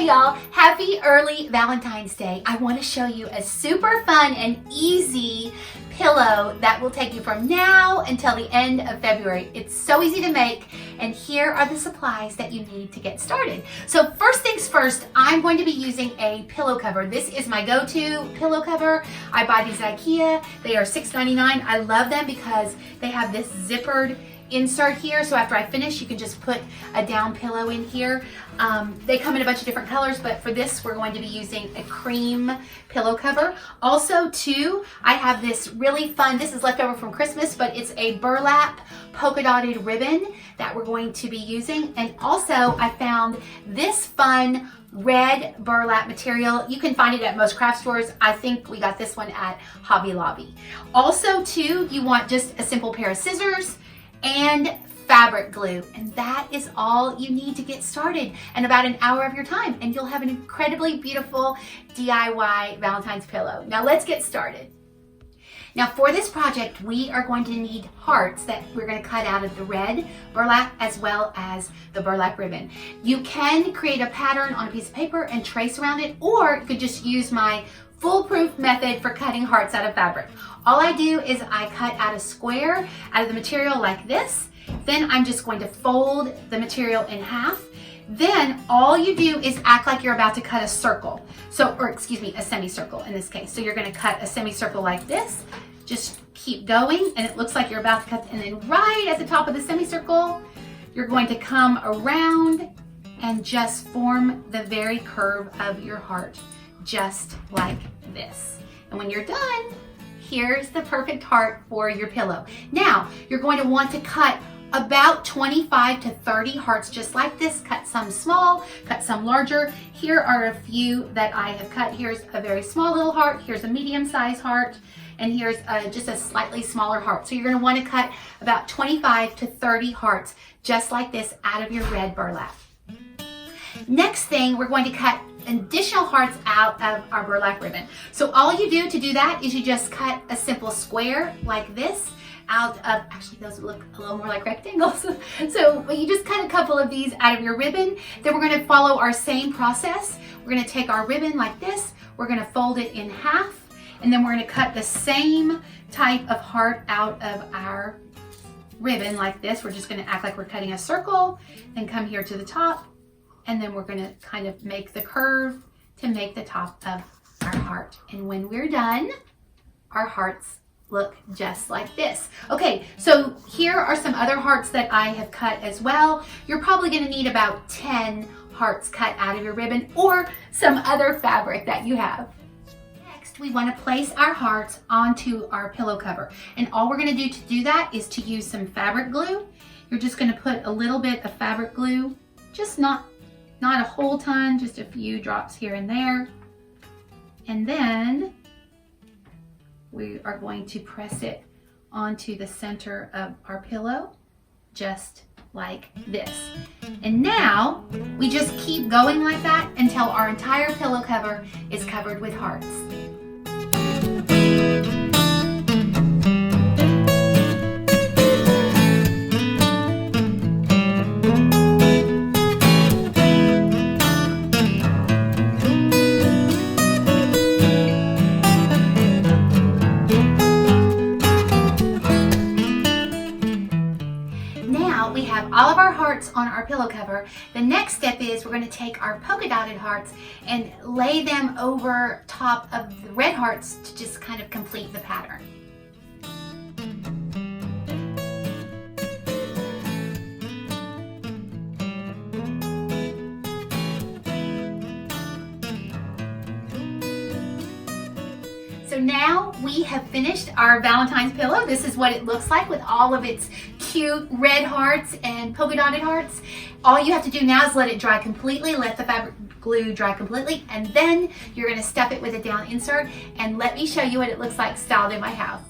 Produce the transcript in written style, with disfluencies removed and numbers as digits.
Hey y'all, happy early Valentine's Day. I want to show you a super fun and easy pillow that will take you from now until the end of February. It's so easy to make, and here are the supplies that you need to get started. So first things first, I'm going to be using a pillow cover. This is my go-to pillow cover. I buy these at IKEA. They are $6.99. I love them because they have this zippered insert here, so after I finish you can just put a down pillow in here. They come in a bunch of different colors, but for this we're going to be using a cream pillow cover. Also too, I have this really fun, this is left over from Christmas, but it's a burlap polka dotted ribbon that we're going to be using. And also I found this fun red burlap material. You can find it at most craft stores. I think we got this one at Hobby Lobby. Also too, you want just a simple pair of scissors and fabric glue, and that is all you need to get started, and about an hour of your time, and you'll have an incredibly beautiful DIY Valentine's pillow. Now let's get started. Now for this project we are going to need hearts that we're going to cut out of the red burlap as well as the burlap ribbon. You can create a pattern on a piece of paper and trace around it, or you could just use my foolproof method for cutting hearts out of fabric. All I do is I cut out a square out of the material like this. Then I'm just going to fold the material in half. Then all you do is act like you're about to cut a circle. A semicircle in this case. So you're going to cut a semicircle like this. Just keep going, and it looks like you're about to cut, and then right at the top of the semicircle, you're going to come around and just form the very curve of your heart, just like this. And when you're done, here's the perfect heart for your pillow. Now, you're going to want to cut about 25 to 30 hearts just like this. Cut some small, cut some larger. Here are a few that I have cut. Here's a very small little heart. Here's a medium-sized heart. And here's just a slightly smaller heart. So you're going to want to cut about 25 to 30 hearts just like this out of your red burlap. Next thing, we're going to cut additional hearts out of our burlap ribbon. So all you do to do that is you just cut a simple square like this out of, actually those look a little more like rectangles. So you just cut a couple of these out of your ribbon. Then we're going to follow our same process. We're going to take our ribbon like this, we're going to fold it in half, and then we're going to cut the same type of heart out of our ribbon like this. We're just going to act like we're cutting a circle, then come here to the top, and then we're going to kind of make the curve to make the top of our heart. And when we're done, our hearts look just like this. Okay, so here are some other hearts that I have cut as well. You're probably going to need about 10 hearts cut out of your ribbon or some other fabric that you have. Next, we want to place our hearts onto our pillow cover. And all we're going to do to do that is to use some fabric glue. You're just going to put a little bit of fabric glue, just not a whole ton, just a few drops here and there. And then we are going to press it onto the center of our pillow, just like this. And now we just keep going like that until our entire pillow cover is covered with hearts. We have all of our hearts on our pillow cover. The next step is we're going to take our polka dotted hearts and lay them over top of the red hearts to just kind of complete the pattern. So now we have finished our Valentine's pillow. This is what it looks like with all of its cute red hearts and polka dotted hearts. All you have to do now is let it dry completely, let the fabric glue dry completely, and then you're going to stuff it with a down insert, and let me show you what it looks like styled in my house.